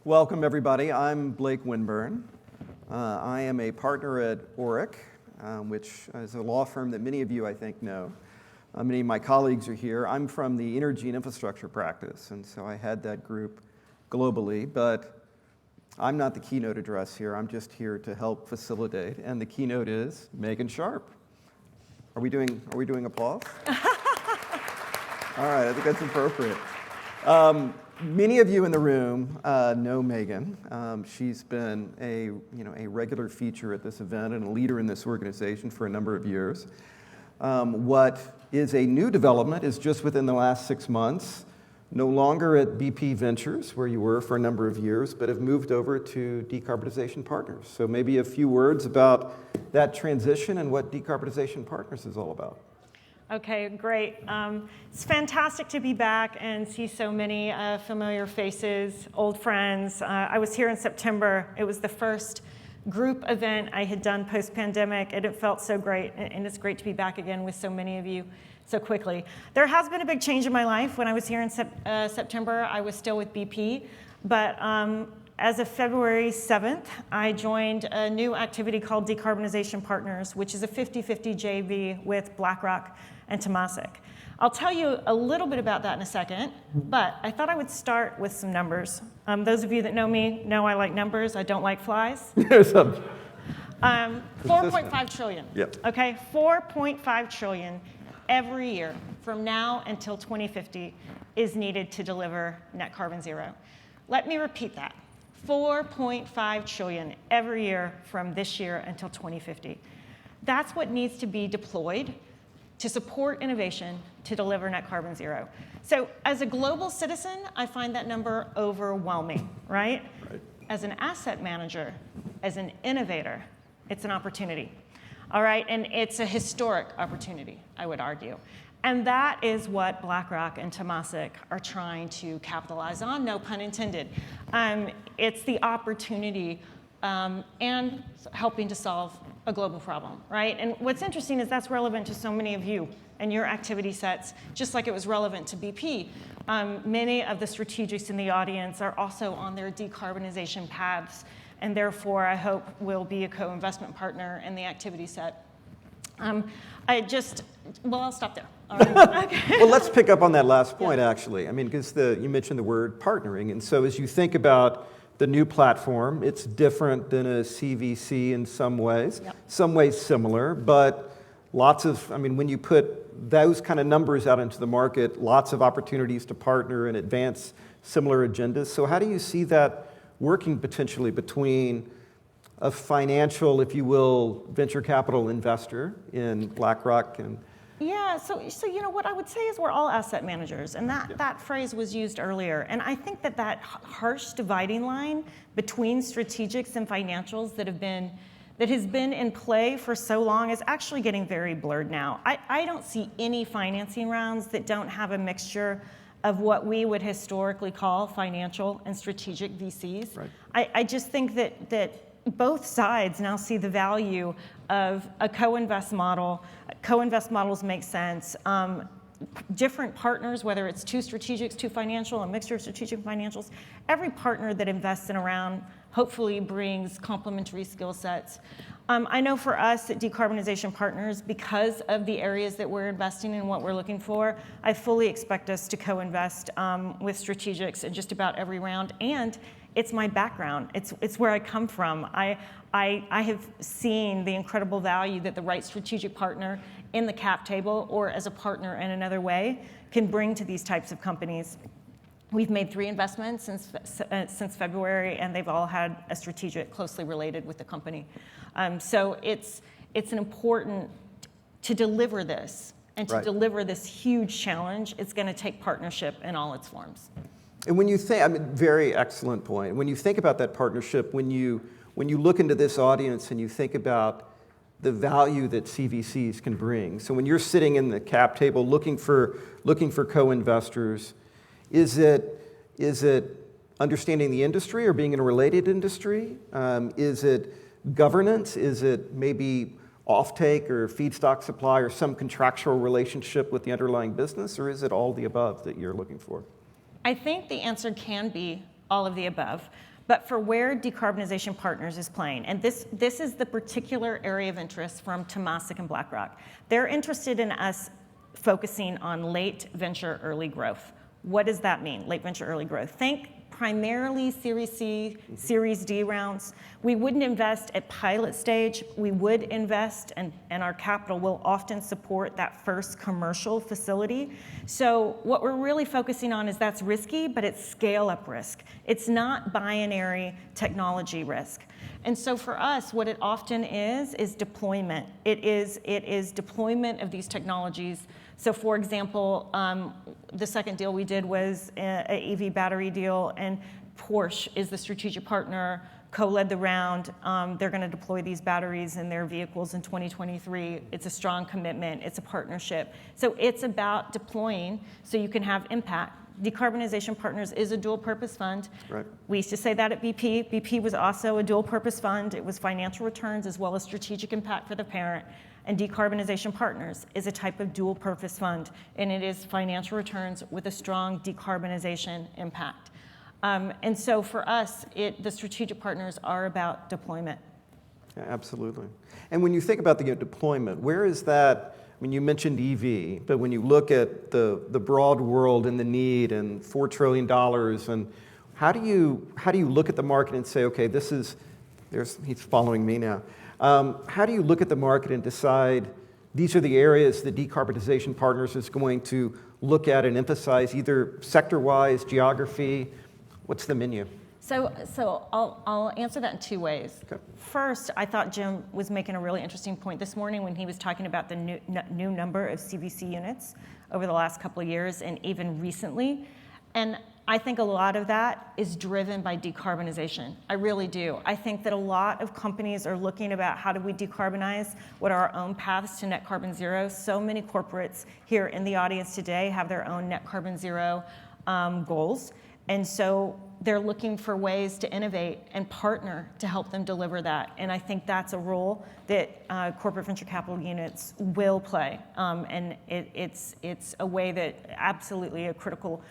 Welcome, everybody. I'm Blake Winburn. I am a partner at Orrick, which is a law firm that many of you, I think, know. Many of my colleagues are here. I'm from the energy and infrastructure practice, and so I had that group globally, but I'm not the keynote address here. I'm just here to help facilitate, and the keynote is Megan Sharp. Are we doing applause? All right, I think that's appropriate. Many of you in the room know Megan. She's been a regular feature at this event and a leader in this organization for a number of years. What is a new development is just within the last 6 months, no longer at BP Ventures, where you were for a number of years, but have moved over to Decarbonization Partners. So maybe a few words about that transition and what Decarbonization Partners is all about. Okay, great. It's fantastic to be back and see so many familiar faces, old friends. I was here in September. It was the first group event I had done post-pandemic, and it felt so great. And it's great to be back again with so many of you so quickly. There has been a big change in my life. When I was here in September, I was still with BP, but as of February 7th, I joined a new activity called Decarbonization Partners, which is a 50-50 JV with BlackRock and Temasek. I'll tell you a little bit about that in a second, but I thought I would start with some numbers. Those of you that know me know I like numbers. I don't like flies. 4.5 trillion. Yep. Okay, 4.5 trillion every year from now until 2050 is needed to deliver net carbon zero. Let me repeat that. 4.5 trillion every year from this year until 2050. That's what needs to be deployed to support innovation to deliver net carbon zero. So as a global citizen, I find that number overwhelming, right? As an asset manager, as an innovator, it's an opportunity. All right, and it's a historic opportunity, I would argue. And that is what BlackRock and Temasek are trying to capitalize on, no pun intended. It's the opportunity and helping to solve a global problem, right? And what's interesting is that's relevant to so many of you and your activity sets, just like it was relevant to BP. Many of the strategics in the audience are also on their decarbonization paths, and therefore I hope will be a co-investment partner in the activity set. I'll stop there. All right. Okay. Well, let's pick up on that last point, actually. I mean, because you mentioned the word partnering, and so as you think about the new platform, it's different than a CVC in some ways, some ways similar, but when you put those kind of numbers out into the market, lots of opportunities to partner and advance similar agendas. So how do you see that working potentially between a financial, if you will, venture capital investor in BlackRock and... Yeah, so what I would say is we're all asset managers, and that phrase was used earlier. And I think that harsh dividing line between strategics and financials that has been in play for so long is actually getting very blurred now. I don't see any financing rounds that don't have a mixture of what we would historically call financial and strategic VCs. Right. I just think that both sides now see the value of a co-invest model. Co-invest models make sense. Different partners, whether it's two strategics, two financial, a mixture of strategic financials, every partner that invests in a round hopefully brings complementary skill sets. I know for us at Decarbonization Partners, because of the areas that we're investing in and what we're looking for, I fully expect us to co-invest with strategics in just about every round. And it's my background. It's where I come from. I have seen the incredible value that the right strategic partner in the cap table or as a partner in another way can bring to these types of companies. We've made 3 investments since February, and they've all had a strategic closely related with the company. So it's an important to deliver this and to deliver this huge challenge. It's going to take partnership in all its forms. And when you think, very excellent point. When you think about that partnership, when you look into this audience and you think about the value that CVCs can bring. So when you're sitting in the cap table looking for co-investors, is it understanding the industry or being in a related industry? Is it governance? Is it maybe offtake or feedstock supply or some contractual relationship with the underlying business, or is it all the above that you're looking for? I think the answer can be all of the above. but for where Decarbonization Partners is playing. And this is the particular area of interest from Temasek and BlackRock. They're interested in us focusing on late venture early growth. What does that mean, late venture early growth? Think primarily Series C, Series D rounds. We wouldn't invest at pilot stage. We would invest, and our capital will often support that first commercial facility. So what we're really focusing on is that's risky, but it's scale-up risk. It's not binary technology risk. And so for us, what it often is deployment. It is deployment of these technologies. So for example, the second deal we did was an EV battery deal, and Porsche is the strategic partner, co-led the round. They're going to deploy these batteries in their vehicles in 2023. It's a strong commitment. It's a partnership. So it's about deploying so you can have impact. Decarbonization Partners is a dual-purpose fund. Right. We used to say that at BP. BP was also a dual-purpose fund. It was financial returns as well as strategic impact for the parent. And Decarbonization Partners is a type of dual-purpose fund, and it is financial returns with a strong decarbonization impact. And so for us, the strategic partners are about deployment. Yeah, absolutely. And when you think about the deployment, where is that? I mean, you mentioned EV, but when you look at the broad world and the need and $4 trillion, and how do you look at the market and say, okay, he's following me now. How do you look at the market and decide these are the areas that Decarbonization Partners is going to look at and emphasize, either sector-wise, geography? What's the menu? So I'll answer that in two ways. Okay. First, I thought Jim was making a really interesting point this morning when he was talking about the new number of CVC units over the last couple of years and even recently. And I think a lot of that is driven by decarbonization. I really do. I think that a lot of companies are looking about how do we decarbonize, what are our own paths to net carbon zero. So many corporates here in the audience today have their own net carbon zero goals. And so they're looking for ways to innovate and partner to help them deliver that. And I think that's a role that corporate venture capital units will play. And it's a way that absolutely a critical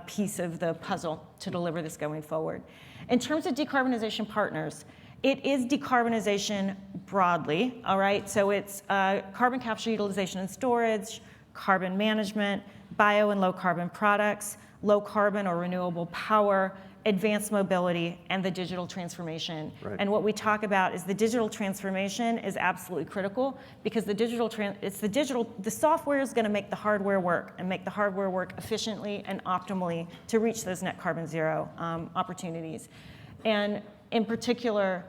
piece of the puzzle to deliver this going forward. In terms of Decarbonization Partners, it is decarbonization broadly, all right? So it's carbon capture, utilization, and storage, carbon management, bio and low carbon products, low carbon or renewable power, advanced mobility, and the digital transformation. Right. And what we talk about is the digital transformation is absolutely critical because the software is going to make the hardware work and make the hardware work efficiently and optimally to reach those net carbon zero opportunities. And in particular,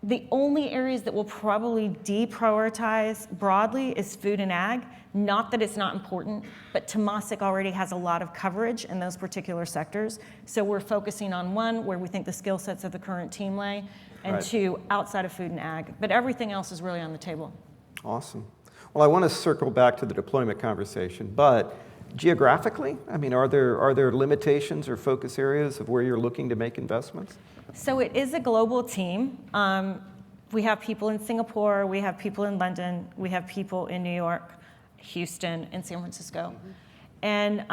the only areas that will probably deprioritize broadly is food and ag. Not that it's not important, but Temasek already has a lot of coverage in those particular sectors. So we're focusing on one, where we think the skill sets of the current team lay, and Right. two, outside of food and ag. But everything else is really on the table. Awesome. Well, I want to circle back to the deployment conversation, but geographically, I mean, are there limitations or focus areas of where you're looking to make investments? So it is a global team. We have people in Singapore, we have people in London, we have people in New York, Houston, and San Francisco. And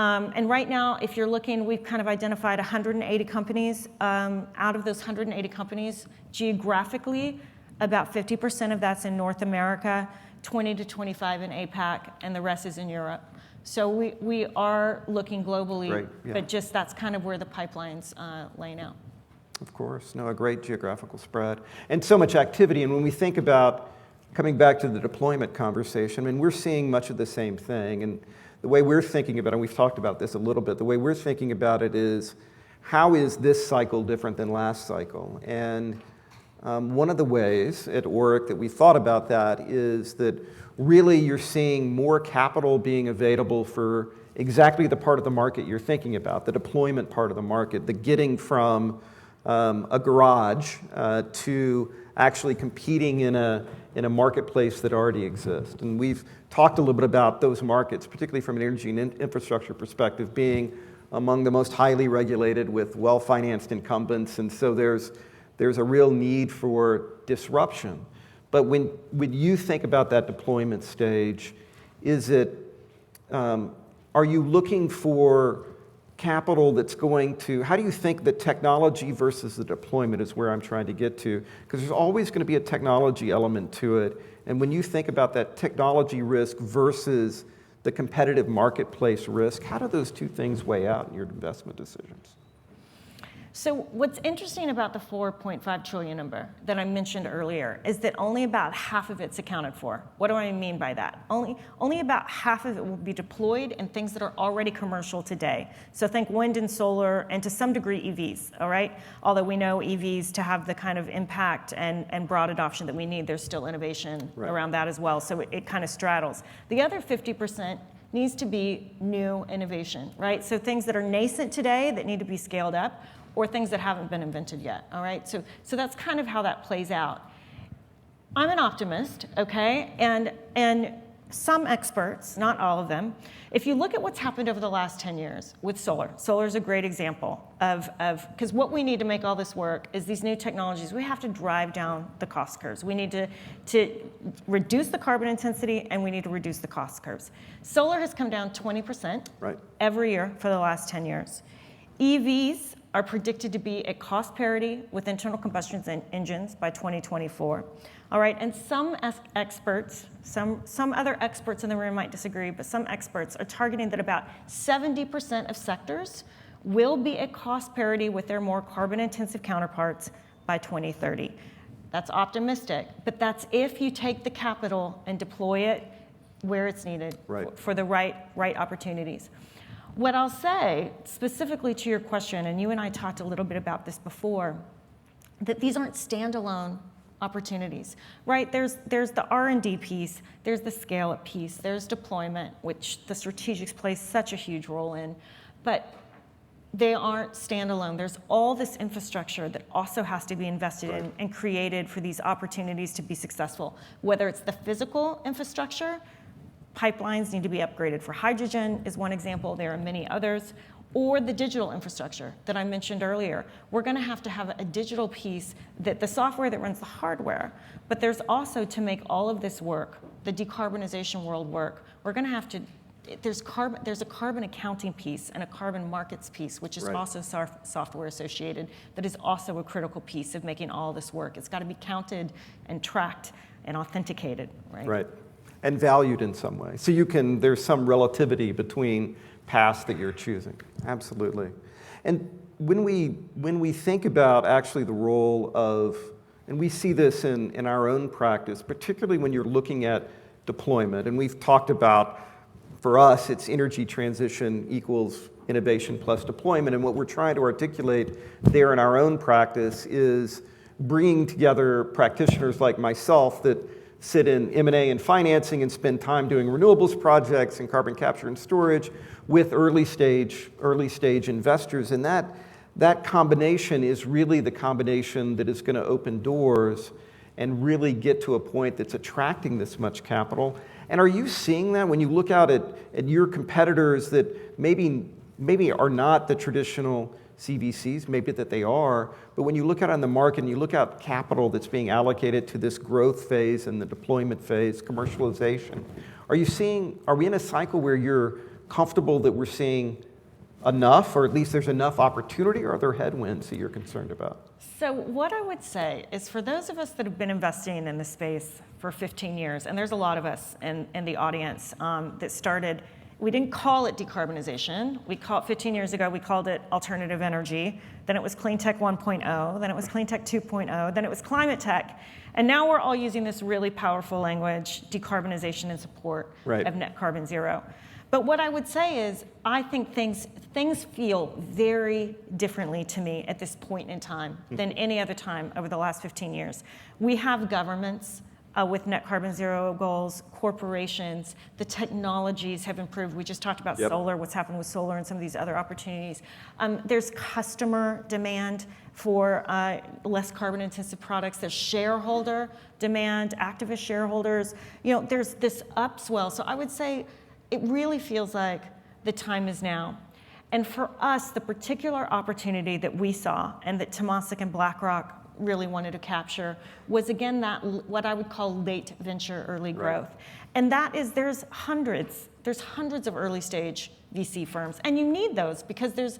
right now, if you're looking, we've kind of identified 180 companies. Out of those 180 companies, geographically, about 50% of that's in North America, 20 to 25 in APAC, and the rest is in Europe. So we are looking globally, Great, yeah. but just that's kind of where the pipeline's laying out. Of course, no, a great geographical spread. And so much activity, and when we think about coming back to the deployment conversation, I mean, we're seeing much of the same thing, and the way we're thinking about it, and we've talked about this a little bit, the way we're thinking about it is, how is this cycle different than last cycle? And one of the ways at ORIC that we thought about that is that really you're seeing more capital being available for exactly the part of the market you're thinking about, the deployment part of the market, the getting from a garage to actually competing in a marketplace that already exists. And we've talked a little bit about those markets, particularly from an energy and infrastructure perspective, being among the most highly regulated with well-financed incumbents, and so there's a real need for disruption. But when you think about that deployment stage, are you looking for capital that's going to, how do you think the technology versus the deployment is where I'm trying to get to? Because there's always going to be a technology element to it. And when you think about that technology risk versus the competitive marketplace risk, how do those two things weigh out in your investment decisions? So what's interesting about the 4.5 trillion number that I mentioned earlier is that only about half of it's accounted for. What do I mean by that? Only about half of it will be deployed in things that are already commercial today. So think wind and solar, and to some degree EVs, all right? Although we know EVs, to have the kind of impact and broad adoption that we need, there's still innovation around that as well. So it kind of straddles. The other 50% needs to be new innovation, right? So things that are nascent today that need to be scaled up, or things that haven't been invented yet, all right? So that's kind of how that plays out. I'm an optimist, okay? And some experts, not all of them, if you look at what's happened over the last 10 years with solar is a great example of because what we need to make all this work is these new technologies. We have to drive down the cost curves. We need to reduce the carbon intensity, and we need to reduce the cost curves. Solar has come down 20% every year for the last 10 years. EVs are predicted to be at cost parity with internal combustion engines by 2024. All right, and some experts, some other experts in the room might disagree, but some experts are targeting that about 70% of sectors will be at cost parity with their more carbon-intensive counterparts by 2030. That's optimistic, but that's if you take the capital and deploy it where it's needed for the right opportunities. What I'll say, specifically to your question, and you and I talked a little bit about this before, that these aren't standalone opportunities, right? There's the R&D piece, there's the scale-up piece, there's deployment, which the strategics play such a huge role in, but they aren't standalone. There's all this infrastructure that also has to be invested in and created for these opportunities to be successful, whether it's the physical infrastructure. Pipelines need to be upgraded for hydrogen is one example. There are many others. Or the digital infrastructure that I mentioned earlier. We're going to have a digital piece, that the software that runs the hardware, but there's also, to make all of this work, the decarbonization world work, we're going to have to, there's a carbon accounting piece and a carbon markets piece, which is also software associated, that is also a critical piece of making all this work. It's got to be counted and tracked and authenticated, right? And valued in some way. So there's some relativity between paths that you're choosing. Absolutely. And when we think about actually the role of, and we see this in our own practice, particularly when you're looking at deployment, and we've talked about, for us, it's energy transition equals innovation plus deployment, and what we're trying to articulate there in our own practice is bringing together practitioners like myself that sit in M&A and financing and spend time doing renewables projects and carbon capture and storage with early stage investors. And that combination is really the combination that is going to open doors and really get to a point that's attracting this much capital. And are you seeing that when you look out at your competitors that maybe are not the traditional CVCs, maybe that they are, but when you look out on the market and you look out capital that's being allocated to this growth phase and the deployment phase, commercialization, are we in a cycle where you're comfortable that we're seeing enough, or at least there's enough opportunity, or are there headwinds that you're concerned about? So what I would say is, for those of us that have been investing in this space for 15 years, and there's a lot of us in the audience that started, we didn't call it decarbonization. 15 years ago, we called it alternative energy. Then it was clean tech 1.0. Then it was clean tech 2.0. Then it was climate tech. And now we're all using this really powerful language, decarbonization in support of net carbon zero. But what I would say is, I think things feel very differently to me at this point in time than any other time over the last 15 years. We have governments with net carbon zero goals, corporations, the technologies have improved. We just talked about solar, what's happened with solar and some of these other opportunities. There's customer demand for less carbon intensive products. There's shareholder demand, activist shareholders. There's this upswell. So I would say it really feels like the time is now. And for us, the particular opportunity that we saw and that Temasek and BlackRock really wanted to capture was, again, that what I would call late venture early growth. And that is, there's hundreds there's hundreds of early stage VC firms, and you need those because there's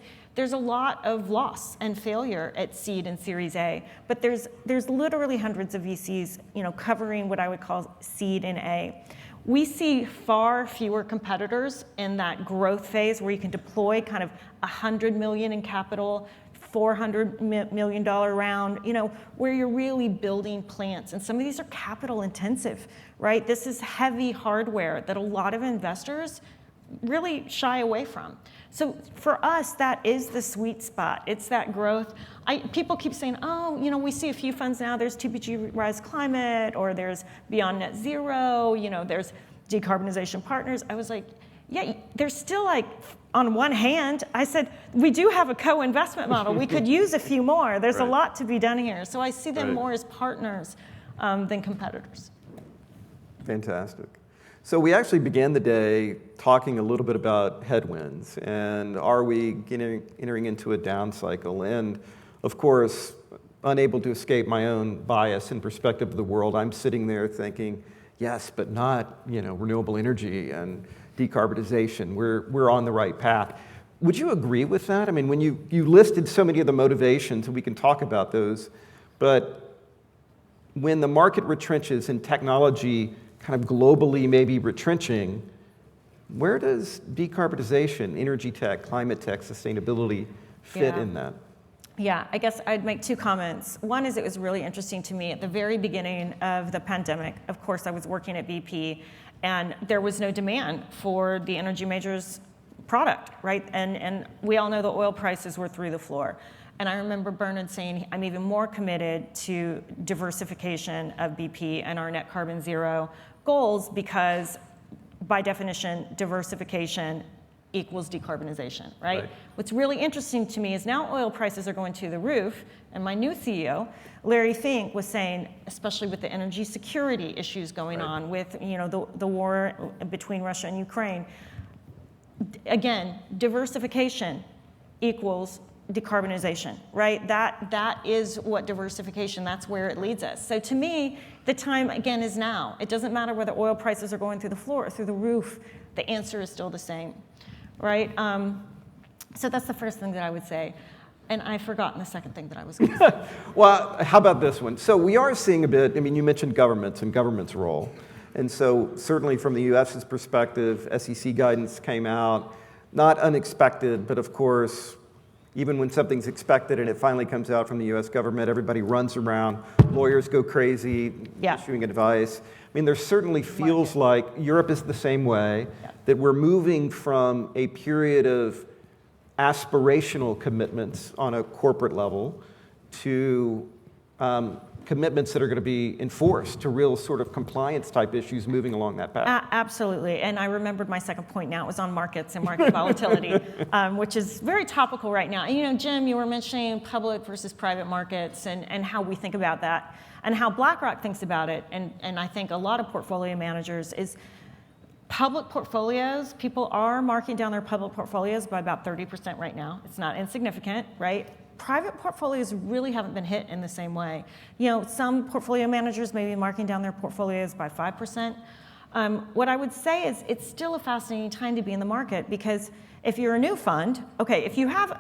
a lot of loss and failure at seed and Series A, but there's literally hundreds of VCs, covering what I would call seed and A. We see far fewer competitors in that growth phase where you can deploy kind of $100 million in capital, $400 million round, where you're really building plants. And some of these are capital intensive, right? This is heavy hardware that a lot of investors really shy away from. So for us, that is the sweet spot. It's that growth. People keep saying, we see a few funds now. There's TPG Rise Climate, or there's Beyond Net Zero, there's Decarbonization Partners. I was like, yeah, there's still on one hand, I said, we do have a co-investment model. We could use a few more. There's a lot to be done here. So I see them more as partners than competitors. Fantastic. So we actually began the day talking a little bit about headwinds and are we entering into a down cycle? And of course, unable to escape my own bias and perspective of the world, I'm sitting there thinking, yes, but not renewable energy and decarbonization. We're on the right path. Would you agree with that? I mean, when you listed so many of the motivations, and we can talk about those, but when the market retrenches and technology kind of globally maybe retrenching, where does decarbonization, energy tech, climate tech, sustainability fit in that? Yeah, I guess I'd make two comments. One is it was really interesting to me at the very beginning of the pandemic. Of course, I was working at BP, and there was no demand for the energy majors product, right? And we all know the oil prices were through the floor. And I remember Bernard saying, I'm even more committed to diversification of BP and our net carbon zero goals because, by definition, diversification equals decarbonization, right? What's really interesting to me is now oil prices are going to the roof, and my new CEO, Larry Fink, was saying, especially with the energy security issues going on with the war between Russia and Ukraine, again, diversification equals decarbonization, right? That is what diversification, that's where it leads us. So to me, the time again is now. It doesn't matter whether oil prices are going through the floor or through the roof, the answer is still the same, right? So that's the first thing that I would say. And I've forgotten the second thing that I was going to say. Well, how about this one? So we are seeing a bit, you mentioned governments and government's role. And so certainly from the US's perspective, SEC guidance came out, not unexpected, but of course, even when something's expected and it finally comes out from the US government, everybody runs around, lawyers go crazy, issuing advice. There certainly feels like Europe is the same way, that we're moving from a period of aspirational commitments on a corporate level to commitments that are going to be enforced, to real sort of compliance type issues moving along that path. Absolutely, and I remembered my second point now. It was on markets and market volatility, which is very topical right now. And, Jim, you were mentioning public versus private markets and how we think about that and how BlackRock thinks about it. And I think a lot of portfolio managers is public portfolios, people are marking down their public portfolios by about 30% right now. It's not insignificant, right? Private portfolios really haven't been hit in the same way. Some portfolio managers may be marking down their portfolios by 5%. What I would say is it's still a fascinating time to be in the market because if you're a new fund, if you have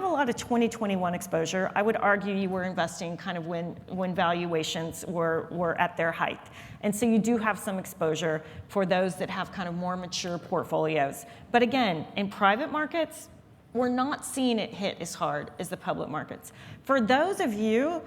a lot of 2021 exposure, I would argue you were investing kind of when valuations were at their height. And so you do have some exposure for those that have kind of more mature portfolios. But again, in private markets, we're not seeing it hit as hard as the public markets. For those of you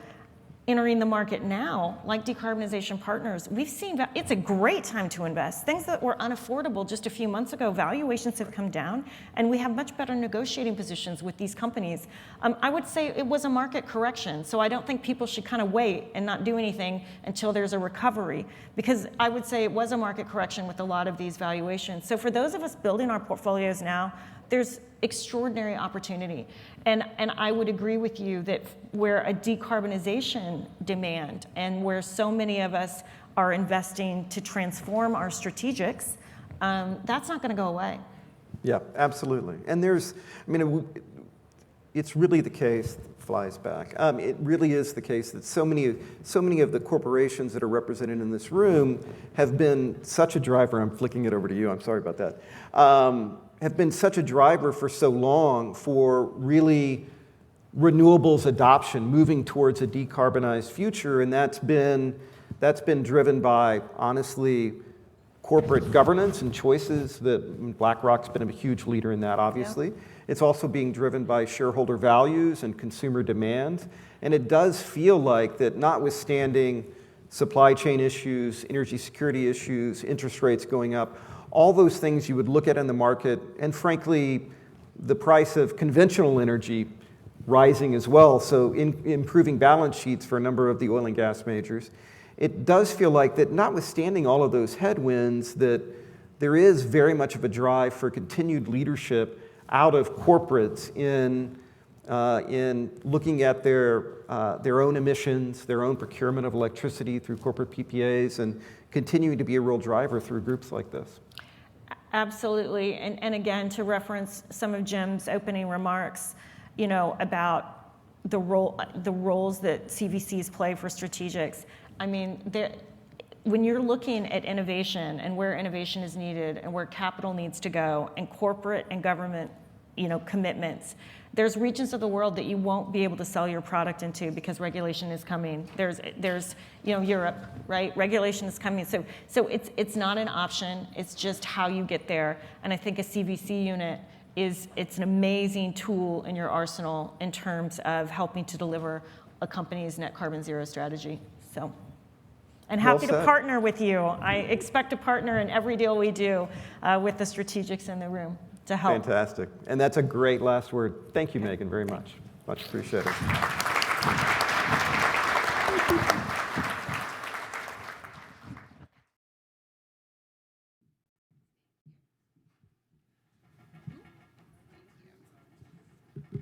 entering the market now, like Decarbonization Partners, we've seen it's a great time to invest. Things that were unaffordable just a few months ago, valuations have come down, and we have much better negotiating positions with these companies. I would say it was a market correction, so I don't think people should kind of wait and not do anything until there's a recovery, because I would say it was a market correction with a lot of these valuations. So for those of us building our portfolios now, there's extraordinary opportunity. And I would agree with you that where a decarbonization demand and where so many of us are investing to transform our strategics, that's not going to go away. Yeah, absolutely. And it's really the case, flies back. It really is the case that so many of the corporations that are represented in this room have been such a driver. I'm flicking it over to you. I'm sorry about that. Have been such a driver for so long for really renewables adoption, moving towards a decarbonized future, and that's been driven by, honestly, corporate governance and choices. That BlackRock's been a huge leader in that, obviously. Yeah. It's also being driven by shareholder values and consumer demand, and it does feel like that, notwithstanding supply chain issues, energy security issues, interest rates going up, all those things you would look at in the market, and frankly, the price of conventional energy rising as well, so improving balance sheets for a number of the oil and gas majors. It does feel like that, notwithstanding all of those headwinds, that there is very much of a drive for continued leadership out of corporates in looking at their own emissions, their own procurement of electricity through corporate PPAs, and continuing to be a real driver through groups like this. Absolutely, and again, to reference some of Jim's opening remarks, about the roles that CVCs play for strategics. I mean, when you're looking at innovation and where innovation is needed and where capital needs to go, and corporate and government, commitments, there's regions of the world that you won't be able to sell your product into because regulation is coming. There's Europe, right? Regulation is coming. So it's not an option. It's just how you get there. And I think a CVC unit it's an amazing tool in your arsenal in terms of helping to deliver a company's net carbon zero strategy. So, and happy to partner with you. I expect to partner in every deal we do with the strategics in the room to help. Fantastic. And that's a great last word. Thank you, Megan, very much. Much appreciated.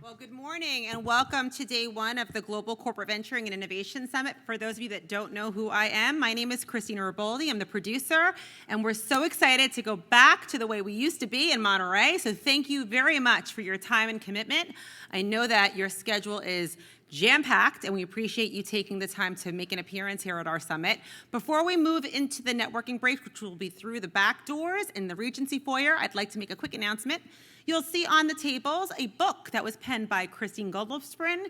Well, good morning and welcome to day one of the Global Corporate Venturing and Innovation Summit. For those of you that don't know who I am, my name is Christina Riboldi. I'm the producer, and we're so excited to go back to the way we used to be in Monterey. So thank you very much for your time and commitment. I know that your schedule is jam-packed, and we appreciate you taking the time to make an appearance here at our summit. Before we move into the networking break, which will be through the back doors in the Regency foyer, I'd like to make a quick announcement. You'll see on the tables a book that was penned by Christine Goldlofsprin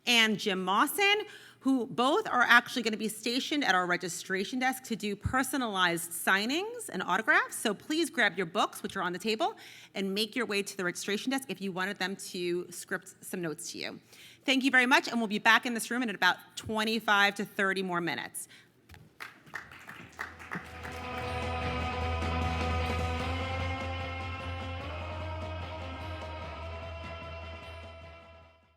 and Jim Mawson, who both are actually going to be stationed at our registration desk to do personalized signings and autographs. So please grab your books, which are on the table, and make your way to the registration desk if you wanted them to script some notes to you. Thank you very much, and we'll be back in this room in about 25 to 30 more minutes.